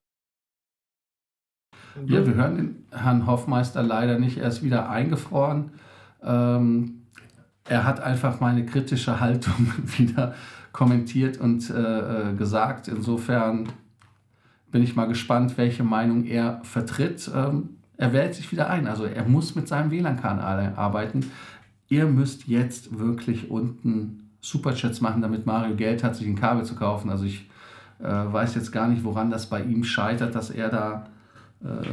Ja, wir hören den Herrn Hoffmeister leider nicht. Er ist wieder eingefroren. Ähm, Er hat einfach meine kritische Haltung wieder kommentiert und gesagt. Insofern bin ich mal gespannt, welche Meinung er vertritt. Er wählt sich wieder ein. Also er muss mit seinem WLAN-Kanal arbeiten. Ihr müsst jetzt wirklich unten Superchats machen, damit Mario Geld hat, sich ein Kabel zu kaufen. Also ich weiß jetzt gar nicht, woran das bei ihm scheitert, dass er da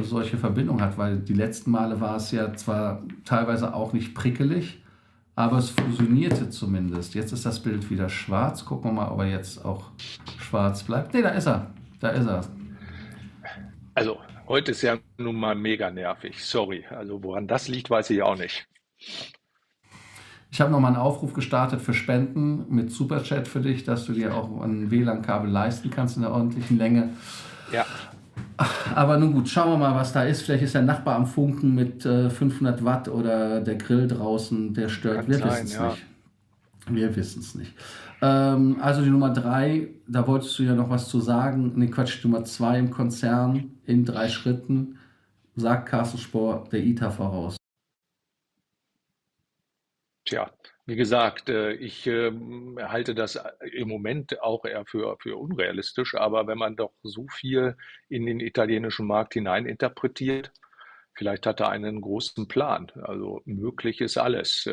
solche Verbindungen hat, weil die letzten Male war es ja zwar teilweise auch nicht prickelig, aber es fusionierte zumindest. Jetzt ist das Bild wieder schwarz. Gucken wir mal, ob er jetzt auch schwarz bleibt. Ne, da ist er. Da ist er. Also, heute ist ja nun mal mega nervig. Sorry. Also, woran das liegt, weiß ich auch nicht. Ich habe nochmal einen Aufruf gestartet für Spenden mit Superchat für dich, dass du dir auch ein WLAN-Kabel leisten kannst in der ordentlichen Länge. Ja, Aber nun gut, schauen wir mal, was da ist. Vielleicht ist der Nachbar am Funken mit 500 Watt oder der Grill draußen, der stört. kann Wir wissen sein, es ja. nicht. Wir wissen es nicht. Also die Nummer 3, da wolltest du ja noch was zu sagen. Ne, Quatsch, die Nummer 2 im Konzern in 3 Schritten, sagt Carsten Spohr der ITA voraus. Tja, wie gesagt, ich halte das im Moment auch eher für unrealistisch, aber wenn man doch so viel in den italienischen Markt hineininterpretiert, vielleicht hat er einen großen Plan. Also möglich ist alles.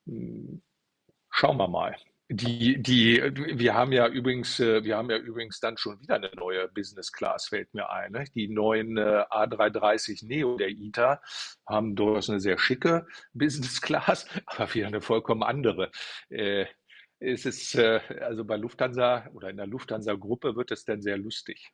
Schauen wir mal. Wir haben ja übrigens dann schon wieder eine neue Business Class, fällt mir ein. Ne? Die neuen A330 Neo der ITA haben durchaus eine sehr schicke Business Class, aber wieder eine vollkommen andere. Äh, also bei Lufthansa oder in der Lufthansa-Gruppe wird es dann sehr lustig.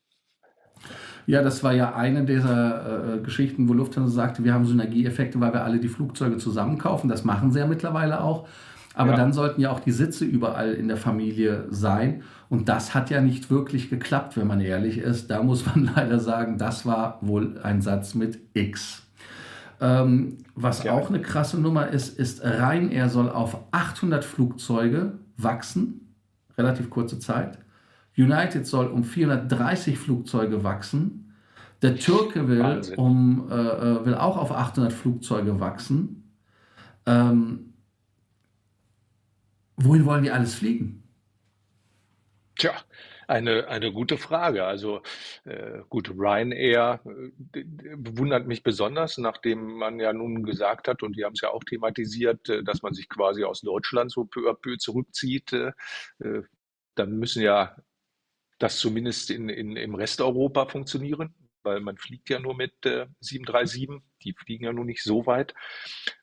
Ja, das war ja eine dieser Geschichten, wo Lufthansa sagte, wir haben Synergieeffekte, weil wir alle die Flugzeuge zusammenkaufen. Das machen sie ja mittlerweile auch. Aber Ja, dann sollten ja auch die Sitze überall in der Familie sein. Und das hat ja nicht wirklich geklappt, wenn man ehrlich ist. Da muss man leider sagen, das war wohl ein Satz mit X. Was tja, auch eine krasse Nummer ist, Ryanair soll auf 800 Flugzeuge wachsen, relativ kurze Zeit. United soll um 430 Flugzeuge wachsen. Der Türke Wahnsinn. will auch auf 800 Flugzeuge wachsen. Ähm, Wohin wollen die alles fliegen? Tja, eine gute Frage. Also gut, Ryanair wundert mich besonders, nachdem man ja nun gesagt hat, und die haben es ja auch thematisiert, dass man sich quasi aus Deutschland so peu à peu zurückzieht. Äh, Dann müssen ja das zumindest im Rest Europa funktionieren, weil man fliegt ja nur mit 737. Die fliegen ja nur nicht so weit.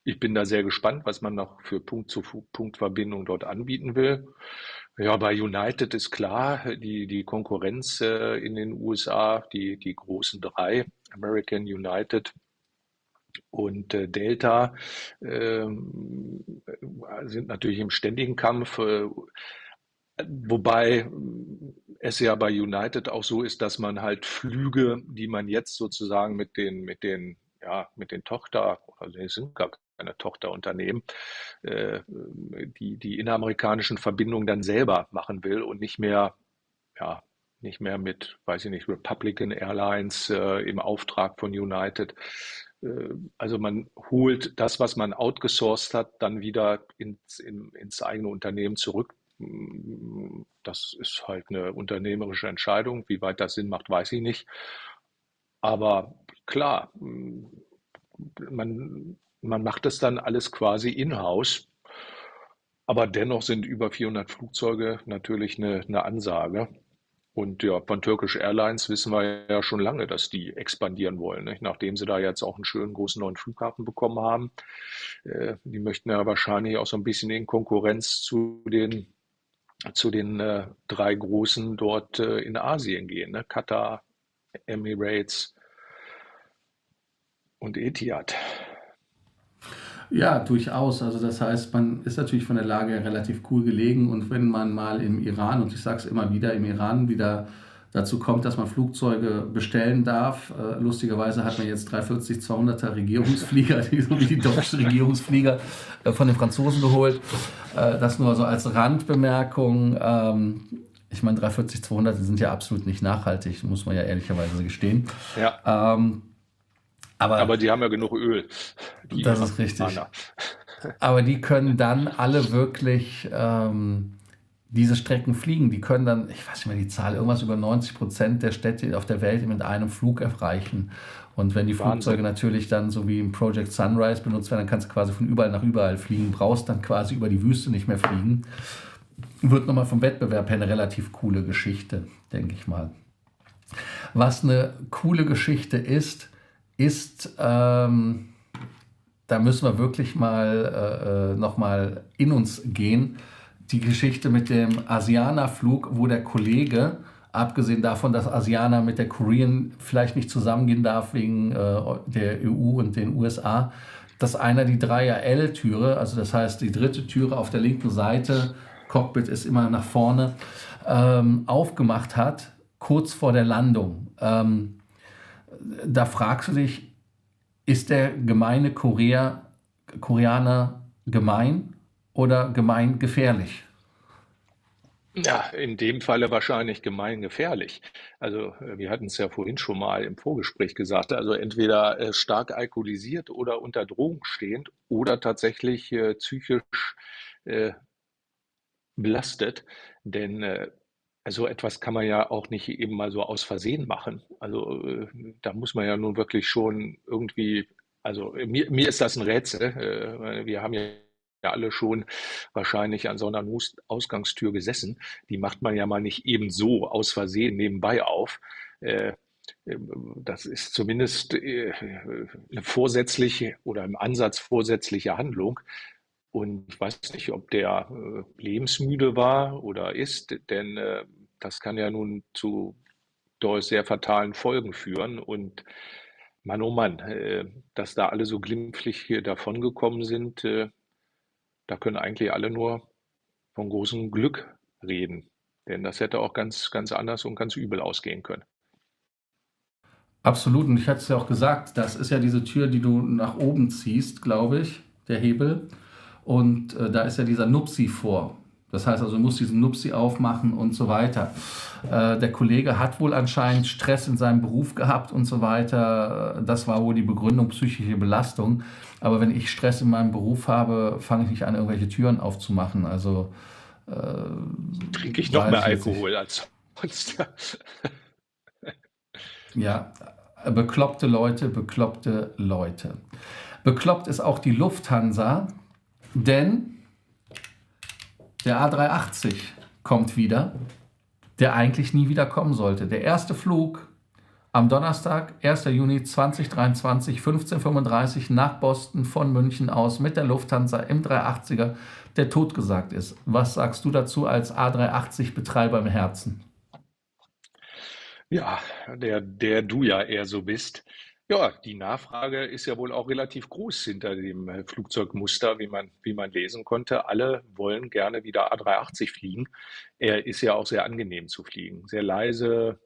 Ich bin da sehr gespannt, was man noch für Punkt-zu-Punkt-Verbindung dort anbieten will. Ja, bei United ist klar, die Konkurrenz in den USA, die großen drei, American, United und Delta, sind natürlich im ständigen Kampf. Wobei es ja bei United auch so ist, dass man halt Flüge, die man jetzt sozusagen mit den Tochter, also es sind gar keine Tochterunternehmen, die inneramerikanischen Verbindungen dann selber machen will und ja, nicht mehr mit, weiß ich nicht, Republican Airlines im Auftrag von United. Also man holt das, was man outgesourced hat, dann wieder ins eigene Unternehmen zurück. Das ist halt eine unternehmerische Entscheidung. Wie weit das Sinn macht, weiß ich nicht. Aber klar, man macht das dann alles quasi in-house. Aber dennoch sind über 400 Flugzeuge natürlich eine Ansage. Und ja, von Turkish Airlines wissen wir ja schon lange, dass die expandieren wollen, nicht? Nachdem sie da jetzt auch einen schönen großen neuen Flughafen bekommen haben. Die möchten ja wahrscheinlich auch so ein bisschen in Konkurrenz zu den drei Großen dort in Asien gehen, ne? Katar, Emirates und Etihad. Ja, durchaus. Also das heißt, man ist natürlich von der Lage her relativ cool gelegen und wenn man mal im Iran, und ich sage es immer wieder, im Iran wieder dazu kommt, dass man Flugzeuge bestellen darf. Lustigerweise hat man jetzt 340-200er Regierungsflieger, so wie die deutschen Regierungsflieger von den Franzosen geholt. Das nur so als Randbemerkung. Ich meine, 340-200 sind ja absolut nicht nachhaltig, muss man ja ehrlicherweise gestehen. Ja, Aber aber die haben ja genug Öl, die das ist richtig. Iraner. Aber die können dann alle wirklich diese Strecken fliegen. Die können dann, ich weiß nicht mehr die Zahl, irgendwas über 90% der Städte auf der Welt mit einem Flug erreichen. Und wenn die Flugzeuge Wahnsinn. natürlich dann so wie im Project Sunrise benutzt werden, dann kannst du quasi von überall nach überall fliegen, brauchst dann quasi über die Wüste nicht mehr fliegen. Wird nochmal vom Wettbewerb her eine relativ coole Geschichte, denke ich mal. Was eine coole Geschichte ist, da müssen wir wirklich mal nochmal in uns gehen. Die Geschichte mit dem Asiana-Flug, wo der Kollege, abgesehen davon, dass Asiana mit der Korean vielleicht nicht zusammengehen darf wegen der EU und den USA, dass einer die 3er-L-Türe, also das heißt die dritte Türe auf der linken Seite, Cockpit ist immer nach vorne, aufgemacht hat, kurz vor der Landung. Da fragst du dich, ist der gemeine Koreaner gemein oder gemeingefährlich? Ja, in dem Falle wahrscheinlich gemeingefährlich. Also wir hatten es ja vorhin schon mal im Vorgespräch gesagt, also entweder stark alkoholisiert oder unter Drogen stehend oder tatsächlich psychisch äh, belastet. Denn so etwas kann man ja auch nicht eben mal so aus Versehen machen. Also da muss man ja nun wirklich schon irgendwie, also mir ist das ein Rätsel. Wir haben ja alle schon wahrscheinlich an so einer Ausgangstür gesessen. Die macht man ja mal nicht eben so aus Versehen nebenbei auf. Äh, Das ist zumindest eine vorsätzliche oder im Ansatz vorsätzliche Handlung. Und ich weiß nicht, ob der lebensmüde war oder ist, denn das kann ja nun zu durchaus sehr fatalen Folgen führen. Und Mann, oh Mann, dass da alle so glimpflich hier davongekommen sind, da können eigentlich alle nur von großem Glück reden. Denn das hätte auch ganz, ganz anders und ganz übel ausgehen können. Absolut, und ich hatte es ja auch gesagt, das ist ja diese Tür, die du nach oben ziehst, glaube ich, der Hebel. Und da ist ja dieser Nupsi vor. Das heißt also, du musst diesen Nupsi aufmachen und so weiter. Der Kollege hat wohl anscheinend Stress in seinem Beruf gehabt und so weiter. Das war wohl die Begründung, psychische Belastung. Aber wenn ich Stress in meinem Beruf habe, fange ich nicht an, irgendwelche Türen aufzumachen. Also Trinke ich noch weiß mehr ich jetzt nicht. Alkohol als sonst. Ja, bekloppte Leute, bekloppte Leute. Bekloppt ist auch die Lufthansa, denn der A380 kommt wieder, der eigentlich nie wieder kommen sollte. Der erste Flug am Donnerstag, 1. Juni 2023, 15:35 nach Boston von München aus mit der Lufthansa im 380er, der totgesagt ist. Was sagst du dazu als A380-Betreiber im Herzen? Ja, der du ja eher so bist. Ja, die Nachfrage ist ja wohl auch relativ groß hinter dem Flugzeugmuster, wie man lesen konnte. Alle wollen gerne wieder A380 fliegen. Er ist ja auch sehr angenehm zu fliegen. Sehr leise,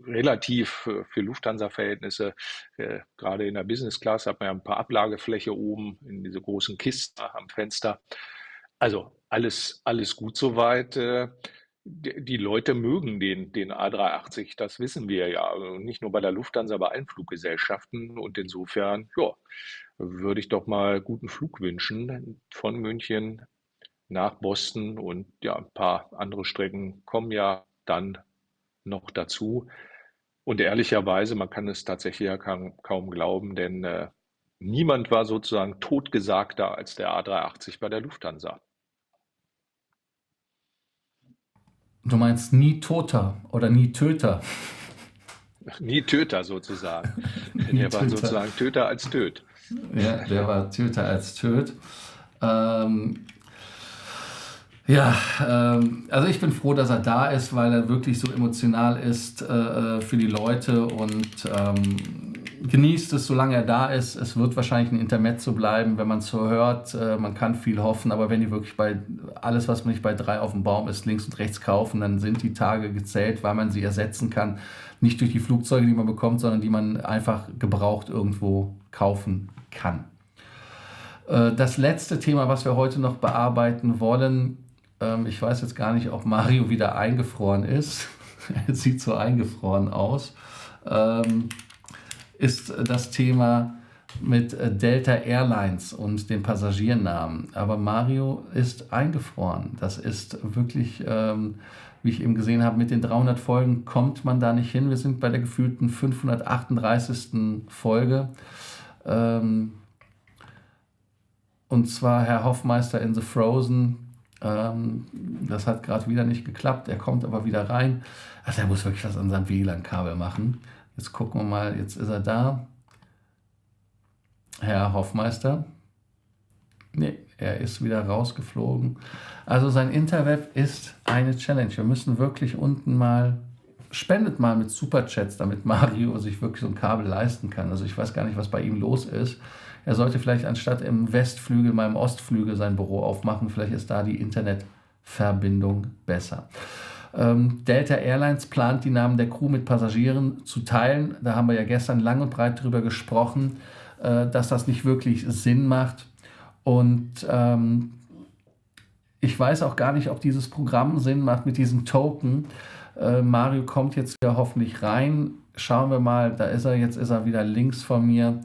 relativ für Lufthansa-Verhältnisse. Gerade in der Business Class hat man ja ein paar Ablagefläche oben in diese großen Kisten am Fenster. Also alles gut soweit. Die Leute mögen den A380, das wissen wir ja. Also nicht nur bei der Lufthansa, bei allen Fluggesellschaften. Und insofern, ja, würde ich doch mal guten Flug wünschen von München nach Boston. Und ja, ein paar andere Strecken kommen ja dann noch dazu. Und ehrlicherweise, man kann es tatsächlich ja kaum glauben, denn niemand war sozusagen totgesagter als der A380 bei der Lufthansa. Du meinst nie Toter oder nie Töter? Nie Töter sozusagen. Nie Der war Töter. sozusagen Töter als Töt. Ja, der war Töter als Töt. Ähm, ja, also ich bin froh, dass er da ist, weil er wirklich so emotional ist für die Leute und genießt es, solange er da ist. Es wird wahrscheinlich ein Intermezzo bleiben, wenn man es so hört. Man kann viel hoffen, aber wenn die wirklich bei alles, was nicht bei 3 auf dem Baum ist, links und rechts kaufen, dann sind die Tage gezählt, weil man sie ersetzen kann. Nicht durch die Flugzeuge, die man bekommt, sondern die man einfach gebraucht irgendwo kaufen kann. Das letzte Thema, was wir heute noch bearbeiten wollen, ich weiß jetzt gar nicht, ob Mario wieder eingefroren ist. Er sieht so eingefroren aus. Ist das Thema mit Delta Airlines und den Passagiernamen. Aber Mario ist eingefroren. Das ist wirklich, wie ich eben gesehen habe, mit den 300 Folgen kommt man da nicht hin. Wir sind bei der gefühlten 538. Folge. Und zwar Herr Hoffmeister in The Frozen. Das hat gerade wieder nicht geklappt. Er kommt aber wieder rein. Also er muss wirklich was an seinem WLAN-Kabel machen. Jetzt gucken wir mal. Jetzt ist er da. Herr Hoffmeister. Nee, er ist wieder rausgeflogen. Also sein Interweb ist eine Challenge. Wir müssen wirklich unten mal, spendet mal mit Superchats, damit Mario sich wirklich so ein Kabel leisten kann. Also ich weiß gar nicht, was bei ihm los ist. Er sollte vielleicht anstatt im Westflügel mal im Ostflügel sein Büro aufmachen. Vielleicht ist da die Internetverbindung besser. Delta Airlines plant, die Namen der Crew mit Passagieren zu teilen. Da haben wir ja gestern lang und breit drüber gesprochen, dass das nicht wirklich Sinn macht. Und ich weiß auch gar nicht, ob dieses Programm Sinn macht mit diesem Token. Mario kommt jetzt wieder hoffentlich rein. Schauen wir mal, da ist er, jetzt ist er wieder links von mir.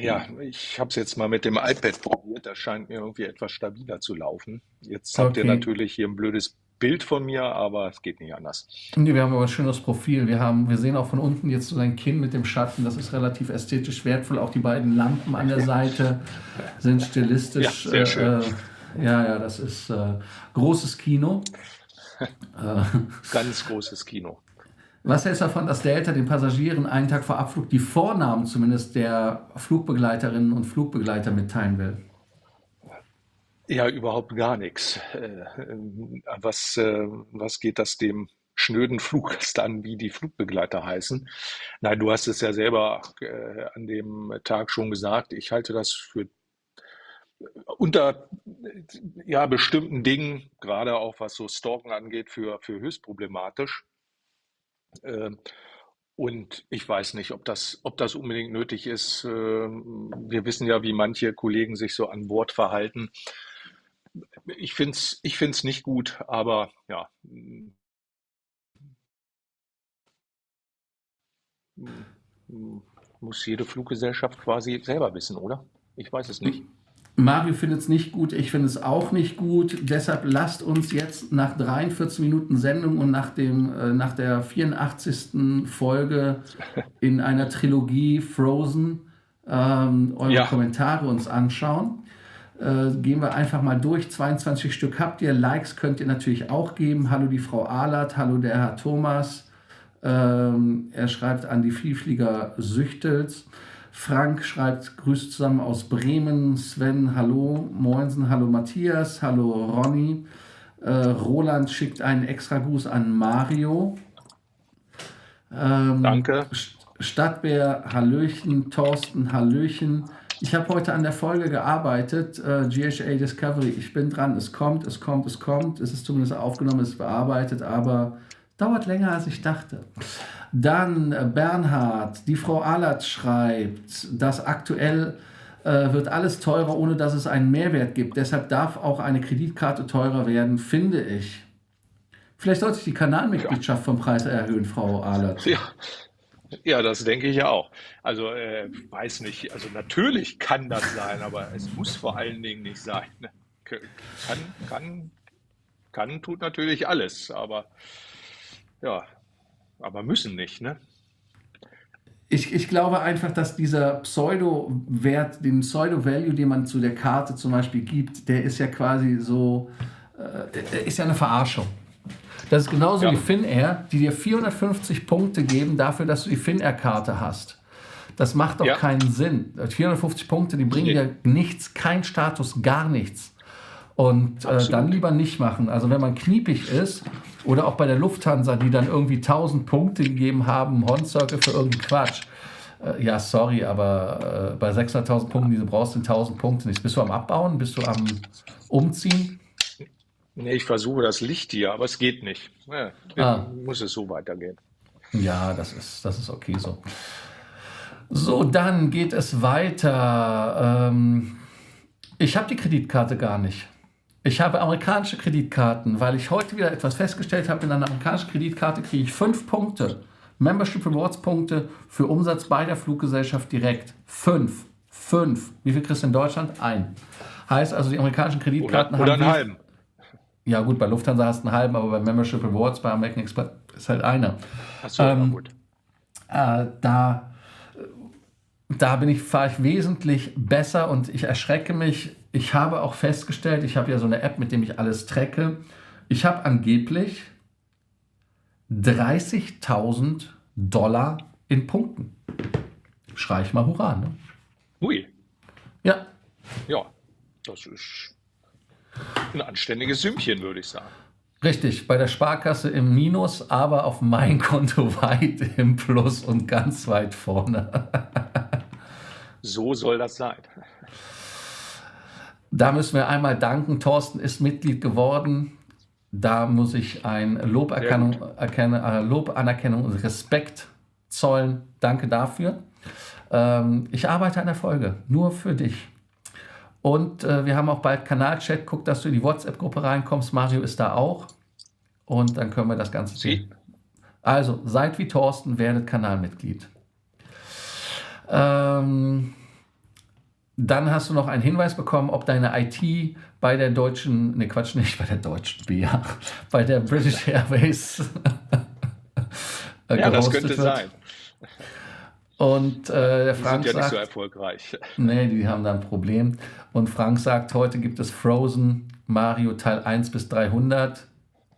Ja, ich habe es jetzt mal mit dem iPad probiert. Das scheint mir irgendwie etwas stabiler zu laufen. Jetzt habt ihr Okay. natürlich hier ein blödes Bild von mir, aber es geht nicht anders. Nee, wir haben aber ein schönes Profil. Wir sehen auch von unten jetzt so sein Kinn mit dem Schatten. Das ist relativ ästhetisch wertvoll. Auch die beiden Lampen an der Seite sind Ja, stilistisch. sehr schön. Ja, das ist großes Kino. Äh, Ganz großes Kino. Was hältst du davon, dass Delta den Passagieren einen Tag vor Abflug die Vornamen zumindest der Flugbegleiterinnen und Flugbegleiter mitteilen will? Ja, überhaupt gar nichts. Was geht das dem schnöden Fluggast an, wie die Flugbegleiter heißen? Nein, du hast es ja selber an dem Tag schon gesagt. Ich halte das für unter ja, bestimmten Dingen, gerade auch was so Stalken angeht, für höchst problematisch. Ähm, Und ich weiß nicht, ob das unbedingt nötig ist. Wir wissen ja, wie manche Kollegen sich so an Bord verhalten. Ich find's nicht gut, aber ja, m- m- muss jede Fluggesellschaft quasi selber wissen, oder? Ich weiß es nicht. Mario findet es nicht gut, ich finde es auch nicht gut. Deshalb lasst uns jetzt nach 43 Minuten Sendung und nach der 84. Folge in einer Trilogie Frozen eure Ja, Kommentare uns anschauen. Gehen wir einfach mal durch. 22 Stück habt ihr. Likes könnt ihr natürlich auch geben. Hallo die Frau Ahlert, hallo der Herr Thomas. Er schreibt an die Vielflieger Süchtels. Frank schreibt Grüße zusammen aus Bremen. Sven, hallo. Moinsen, hallo Matthias, hallo Ronny. Roland schickt einen extra Gruß an Mario. danke. Stadtbär, Hallöchen. Thorsten, Hallöchen. Ich habe heute an der Folge gearbeitet. GHA Discovery, ich bin dran. Es kommt, es kommt, es kommt. Es ist zumindest aufgenommen, es ist bearbeitet, aber dauert länger, als ich dachte. Dann Bernhard, die Frau Allert schreibt, dass aktuell wird alles teurer, ohne dass es einen Mehrwert gibt. Deshalb darf auch eine Kreditkarte teurer werden, finde ich. Vielleicht sollte ich die Ja, Kanalmitgliedschaft vom Preis erhöhen, Frau Allert. ja, ja, das denke ich ja auch. Also, weiß nicht. Also natürlich kann das sein, aber es muss vor allen Dingen nicht sein. Ne? Kann, kann, kann tut natürlich alles, aber ja, aber müssen nicht, ne? Ich glaube einfach, dass dieser Pseudo-Wert, den Pseudo-Value, den man zu der Karte zum Beispiel gibt, der ist ja quasi so, ist ja eine Verarschung. Das ist genauso wie Ja, Finnair, die dir 450 Punkte geben dafür, dass du die Finnair-Karte hast. Das macht doch ja, keinen Sinn. 450 Punkte, die bringen nee, dir nichts, kein Status, gar nichts. Und dann absolut. lieber nicht machen. Also wenn man kniepig ist oder auch bei der Lufthansa, die dann irgendwie 1000 Punkte gegeben haben, Horn-Circle für irgendeinen Quatsch. Ja, sorry, aber bei 600.000 Punkten, die du brauchst, sind 1000 Punkte nicht. Bist du am Abbauen? Bist du am Umziehen? Nee, ich versuche das Licht hier, aber es geht nicht. Ja, Ah, dann muss es so weitergehen. ja, das ist okay so. So, dann geht es weiter. Ich habe die Kreditkarte gar nicht. Ich habe amerikanische Kreditkarten, weil ich heute wieder etwas festgestellt habe. In einer amerikanischen Kreditkarte kriege ich 5 Punkte. Membership Rewards Punkte für Umsatz bei der Fluggesellschaft direkt. 5. 5. Wie viel kriegst du in Deutschland? Ein. Heißt also, die amerikanischen Kreditkarten Oder haben einen halben. ja gut, bei Lufthansa hast du einen halben, aber bei Membership Rewards, bei American Express ist halt einer. Ach so, ja Ähm, gut. da fahre ich wesentlich besser und ich erschrecke mich. Ich habe auch festgestellt, ich habe ja so eine App, mit dem ich alles tracke. Ich habe angeblich 30.000 Dollar in Punkten. Schrei ich mal Hurra, ne? Ui, Ja, ja, das ist ein anständiges Sümmchen, würde ich sagen. richtig. Bei der Sparkasse im Minus, aber auf mein Konto weit im Plus und ganz weit vorne. So soll das sein. Da müssen wir einmal danken. Thorsten ist Mitglied geworden. Da muss ich ein Sehr gut. Lob, Anerkennung und Respekt zollen. Danke dafür. Ich arbeite an der Folge, nur für dich. Und wir haben auch bald Kanalchat. Guck, dass du in die WhatsApp-Gruppe reinkommst. Mario ist da auch. Und dann können wir das Ganze Sie, sehen. Also, seid wie Thorsten, werdet Kanalmitglied. Ähm, Dann hast du noch einen Hinweis bekommen, ob deine IT bei der deutschen, ne Quatsch, nicht bei der deutschen BA, bei der British Airways ja, das könnte gehostet wird. sein. Und der Die sind Frank ja nicht so sagt, erfolgreich. nee, die haben da ein Problem. Und Frank sagt, heute gibt es Frozen Mario Teil 1 bis 300,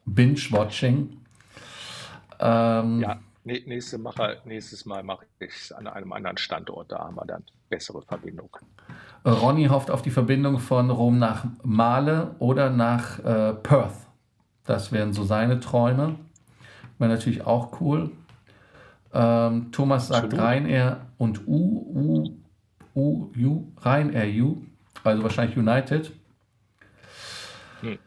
Binge-Watching. Ähm, Ja, nächstes Mal mache ich es an einem anderen Standort. Da haben wir dann bessere Verbindung. Ronny hofft auf die Verbindung von Rom nach Male oder nach Perth. Das wären so seine Träume. Wäre natürlich auch cool. Thomas sagt Absolut. Ryanair und Ryanair U, also wahrscheinlich United. Hm.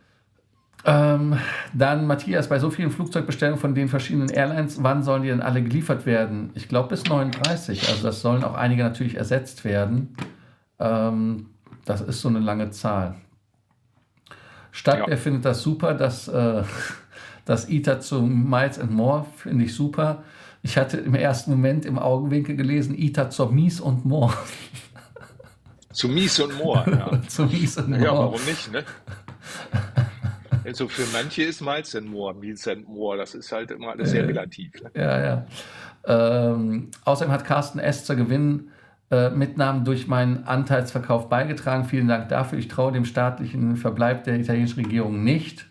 Dann Matthias, bei so vielen Flugzeugbestellungen von den verschiedenen Airlines, wann sollen die denn alle geliefert werden? Ich glaube bis 39, also das sollen auch einige natürlich ersetzt werden. Das ist so eine lange Zahl. Ja, Stadtbär findet das super, das ITA zu Miles and More finde ich super. Ich hatte im ersten Moment im Augenwinkel gelesen, ITA zur Mies und More. zu Mies und Moor, ja. Zu Mies und Ja, More. warum nicht, ne? Also für manche ist Miles and More, Meals and More, das ist halt immer alles sehr relativ. Ne? Ja, ja. Außerdem hat Carsten S. zur Gewinnmitnahme durch meinen Anteilsverkauf beigetragen. Vielen Dank dafür. Ich traue dem staatlichen Verbleib der italienischen Regierung nicht.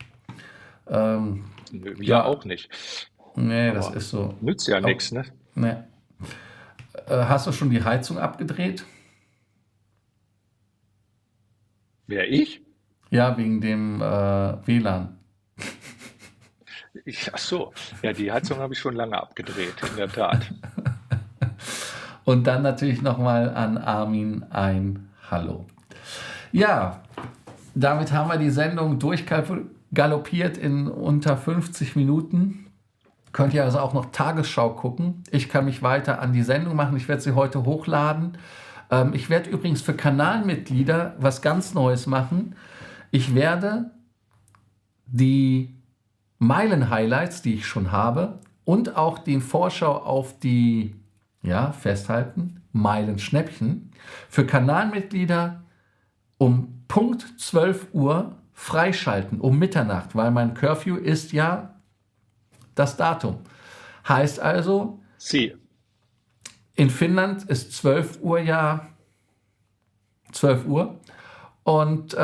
Ähm, Nö, ja, ja, auch nicht. nee, das Aber ist so. nützt ja Oh, nichts, ne? nee. Hast du schon die Heizung abgedreht? Wer ich? Ja, wegen dem WLAN. Ach so, ja, die Heizung habe ich schon lange abgedreht, in der Tat. Und dann natürlich nochmal an Armin ein Hallo. Ja, damit haben wir die Sendung durchgaloppiert in unter 50 Minuten. Könnt ihr also auch noch Tagesschau gucken. Ich kann mich weiter an die Sendung machen. Ich werde sie heute hochladen. Ich werde übrigens für Kanalmitglieder was ganz Neues machen. Ich werde die Meilen-Highlights, die ich schon habe, und auch den Vorschau auf die, ja, festhalten, Meilen-Schnäppchen für Kanalmitglieder um Punkt 12 Uhr freischalten, um Mitternacht, weil mein Curfew ist ja das Datum. Heißt also, Sie, in Finnland ist 12 Uhr ja 12 Uhr und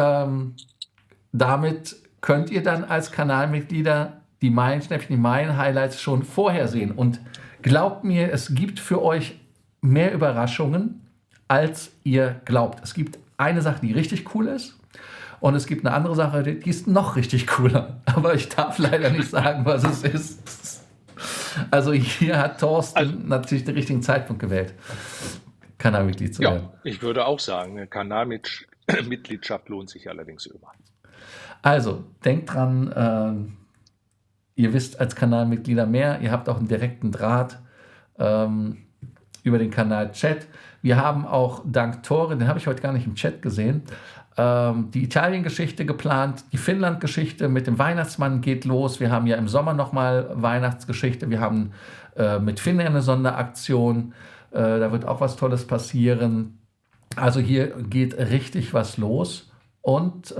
damit könnt ihr dann als Kanalmitglieder die Meilenschnäppchen, die Meilen-Highlights schon vorhersehen. Und glaubt mir, es gibt für euch mehr Überraschungen, als ihr glaubt. Es gibt eine Sache, die richtig cool ist. Und es gibt eine andere Sache, die ist noch richtig cooler. Aber ich darf leider nicht sagen, was es ist. Also hier hat Thorsten natürlich den richtigen Zeitpunkt gewählt, Kanalmitglied zu werden. Ja, ich würde auch sagen, eine Kanalmitgliedschaft lohnt sich allerdings immer. Also, denkt dran, ihr wisst als Kanalmitglieder mehr, ihr habt auch einen direkten Draht über den Kanal Chat. Wir haben auch dank Tore, den habe ich heute gar nicht im Chat gesehen, die Italien-Geschichte geplant, die Finnland-Geschichte mit dem Weihnachtsmann geht los. Wir haben ja im Sommer nochmal Weihnachtsgeschichte. Wir haben mit Finnland eine Sonderaktion. Da wird auch was Tolles passieren. Also hier geht richtig was los. Und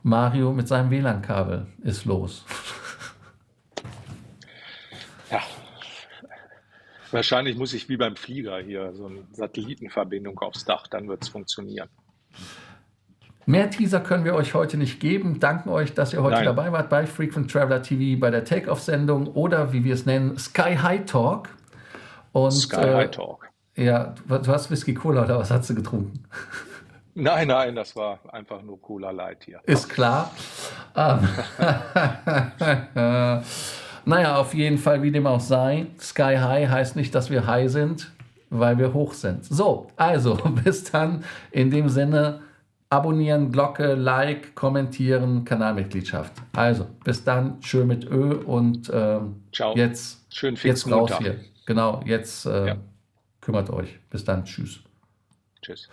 Mario mit seinem WLAN-Kabel ist los. Ja, wahrscheinlich muss ich wie beim Flieger hier so eine Satellitenverbindung aufs Dach, dann wird es funktionieren. Mehr Teaser können wir euch heute nicht geben. Danken euch, dass ihr heute dabei wart bei Frequent Traveler TV, bei der Take-Off-Sendung oder wie wir es nennen, Sky High Talk. Und, Sky High Talk. Ja, du hast Whisky Cola oder was hast du getrunken? Nein, das war einfach nur Cola Light hier. Ist klar. Naja, auf jeden Fall, wie dem auch sei, Sky High heißt nicht, dass wir high sind, weil wir hoch sind. So, also bis dann. In dem Sinne, abonnieren, Glocke, Like, kommentieren, Kanalmitgliedschaft. Also, bis dann, schön mit Ö und Ciao. Jetzt, Schön jetzt raus hier. Genau, jetzt Ja. kümmert euch. Bis dann, tschüss. Tschüss.